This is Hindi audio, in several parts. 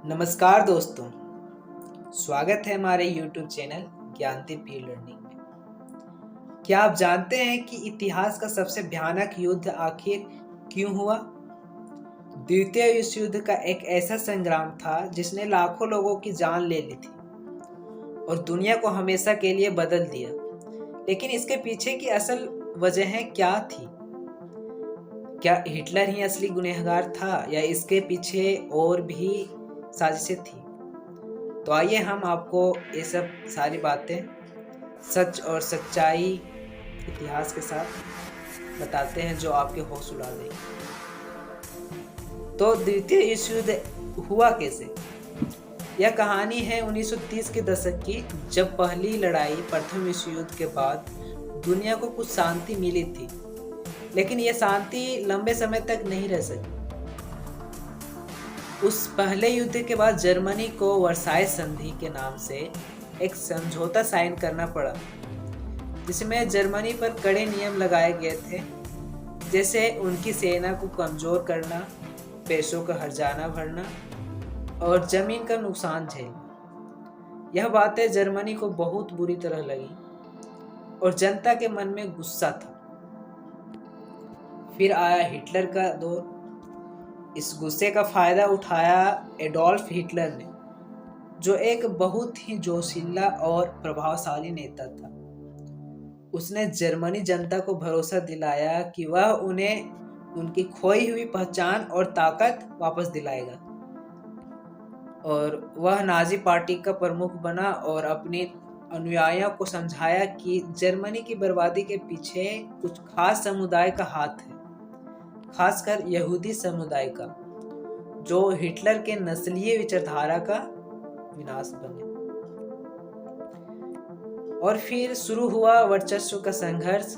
नमस्कार दोस्तों, स्वागत है हमारे YouTube channel Gyandeep e learning में। क्या आप जानते हैं कि इतिहास का सबसे भयानक युद्ध आखिर क्यों हुआ? द्वितीय विश्व युद्ध का एक ऐसा संग्राम था जिसने लाखों लोगों की जान ले ली थी और दुनिया को हमेशा के लिए बदल दिया। लेकिन इसके पीछे की असल वजहें क्या थी? क्या हिटलर ही असली गुनहगार था या इसके पीछे और भी साजिशें थी? तो आइए हम आपको ये सब सारी बातें सच और सच्चाई इतिहास के साथ बताते हैं जो आपके होश उड़ा देंगे। तो द्वितीय विश्व युद्ध हुआ कैसे? यह कहानी है 1930 के दशक की, जब पहली लड़ाई प्रथम विश्व युद्ध के बाद दुनिया को कुछ शांति मिली थी, लेकिन यह शांति लंबे समय तक नहीं रह सकी। उस पहले युद्ध के बाद जर्मनी को वर्साई संधि के नाम से एक समझौता साइन करना पड़ा, जिसमें जर्मनी पर कड़े नियम लगाए गए थे, जैसे उनकी सेना को कमजोर करना, पैसों का हर्जाना भरना और जमीन का नुकसान झेलना। यह बातें जर्मनी को बहुत बुरी तरह लगी और जनता के मन में गुस्सा था। फिर आया हिटलर का दौर। इस गुस्से का फायदा उठाया एडोल्फ हिटलर ने, जो एक बहुत ही जोशीला और प्रभावशाली नेता था। उसने जर्मनी जनता को भरोसा दिलाया कि वह उन्हें उनकी खोई हुई पहचान और ताकत वापस दिलाएगा, और वह नाजी पार्टी का प्रमुख बना और अपने अनुयायियों को समझाया कि जर्मनी की बर्बादी के पीछे कुछ खास समुदाय का हाथ है, खासकर यहूदी समुदाय का, जो हिटलर के नस्लीय विचारधारा का विनाश बने। और फिर शुरू हुआ वर्चस्व का संघर्ष।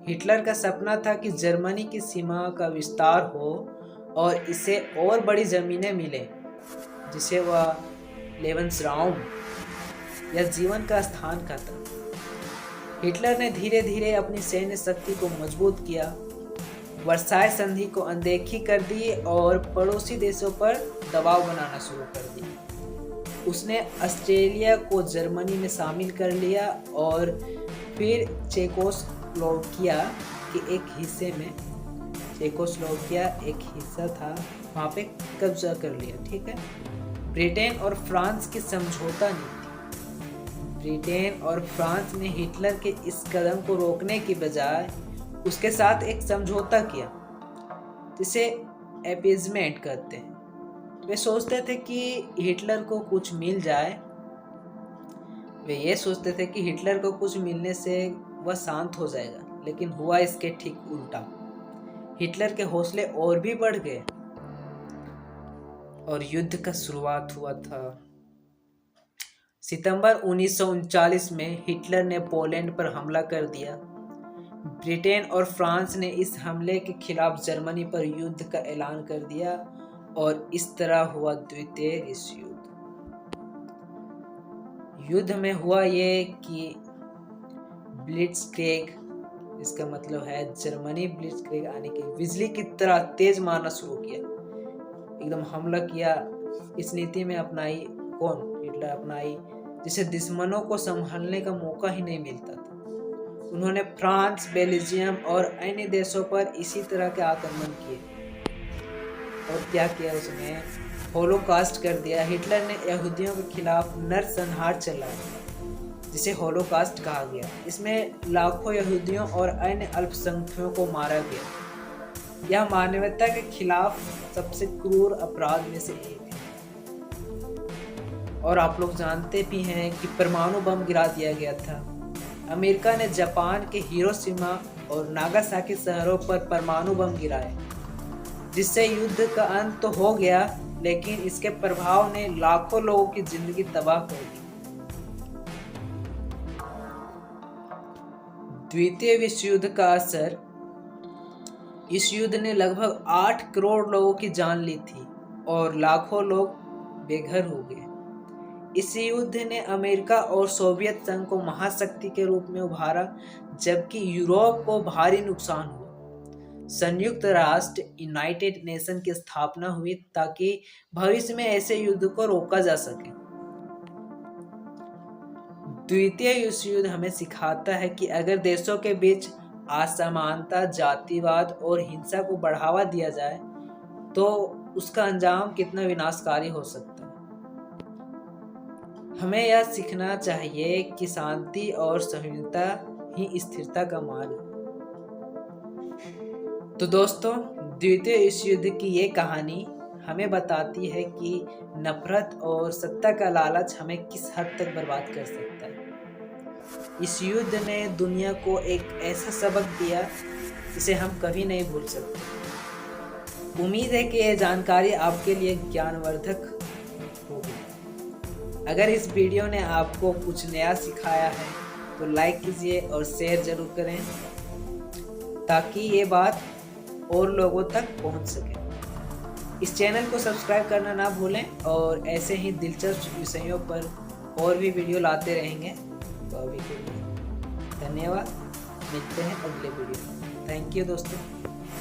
हिटलर का सपना था कि जर्मनी की सीमा का विस्तार हो और इसे और बड़ी जमीनें मिले, जिसे वह लेबन्सराउम या जीवन का स्थान कहता। हिटलर ने धीरे धीरे अपनी सैन्य शक्ति को मजबूत किया, वर्साई संधि को अनदेखी कर दी और पड़ोसी देशों पर दबाव बनाना शुरू कर दिया। उसने ऑस्ट्रेलिया को जर्मनी में शामिल कर लिया और फिर चेकोस्लोवाकिया के एक हिस्से में, चेकोस्लोवाकिया एक हिस्सा था, वहाँ पे कब्जा कर लिया। ठीक है। ब्रिटेन और फ्रांस की समझौता नीति। ब्रिटेन और फ्रांस ने हिटलर के इस कदम को रोकने की बजाय उसके साथ एक समझौता किया, जिसे एपीजमेंट कहते हैं। वे सोचते थे कि हिटलर को कुछ मिल जाए। वे ये सोचते थे कि हिटलर को कुछ मिलने से वह शांत हो जाएगा, लेकिन हुआ इसके ठीक उल्टा। हिटलर के हौसले और भी बढ़ गए और युद्ध का शुरुआत हुआ था। सितंबर 1939 में हिटलर ने पोलैंड पर हमला कर दिया। ब्रिटेन और फ्रांस ने इस हमले के खिलाफ जर्मनी पर युद्ध का ऐलान कर दिया और इस तरह हुआ द्वितीय विश्व युद्ध। युद्ध में हुआ ये कि ब्लिट्जक्रिग, इसका मतलब है जर्मनी ब्लिट्जक्रिग आने की बिजली की तरह तेज मारना शुरू किया, एकदम हमला किया। इस नीति में अपनाई कौन? हिटलर अपनाई, जिसे दुश्मनों को संभालने का मौका ही नहीं मिलता था। उन्होंने फ्रांस, बेल्जियम और अन्य देशों पर इसी तरह के आक्रमण किए। और क्या किया उसने? होलोकास्ट कर दिया। हिटलर ने यहूदियों के खिलाफ नरसंहार चलाया, जिसे होलोकास्ट कहा गया। इसमें लाखों यहूदियों और अन्य अल्पसंख्यकों को मारा गया। यह मानवता के खिलाफ सबसे क्रूर अपराध में से एक है। और आप लोग जानते भी हैं कि परमाणु बम गिरा दिया गया था। अमेरिका ने जापान के हिरोशिमा और नागासाकी शहरों पर परमाणु बम गिराए, जिससे युद्ध का अंत तो हो गया, लेकिन इसके प्रभाव ने लाखों लोगों की जिंदगी तबाह कर दी। द्वितीय विश्व युद्ध का असर। इस युद्ध ने लगभग 8 करोड़ लोगों की जान ली थी और लाखों लोग बेघर हो गए। इस युद्ध ने अमेरिका और सोवियत संघ को महाशक्ति के रूप में उभारा, जबकि यूरोप को भारी नुकसान हुआ। संयुक्त राष्ट्र यूनाइटेड नेशन की स्थापना हुई ताकि भविष्य में ऐसे युद्ध को रोका जा सके। द्वितीय विश्व युद्ध हमें सिखाता है कि अगर देशों के बीच असमानता, जातिवाद और हिंसा को बढ़ावा दिया जाए तो उसका अंजाम कितना विनाशकारी हो सकता है। हमें यह सीखना चाहिए कि शांति और सहिष्णुता ही स्थिरता का मार्ग है। तो दोस्तों, द्वितीय विश्व युद्ध की ये कहानी हमें बताती है कि नफरत और सत्ता का लालच हमें किस हद तक बर्बाद कर सकता है। इस युद्ध ने दुनिया को एक ऐसा सबक दिया जिसे हम कभी नहीं भूल सकते। उम्मीद है कि यह जानकारी आपके लिए ज्ञानवर्धक होगी। अगर इस वीडियो ने आपको कुछ नया सिखाया है तो लाइक कीजिए और शेयर जरूर करें ताकि ये बात और लोगों तक पहुंच सके। इस चैनल को सब्सक्राइब करना ना भूलें और ऐसे ही दिलचस्प विषयों पर और भी वीडियो लाते रहेंगे। तो अभी के लिए धन्यवाद, मिलते हैं अगले वीडियो में। थैंक यू दोस्तों।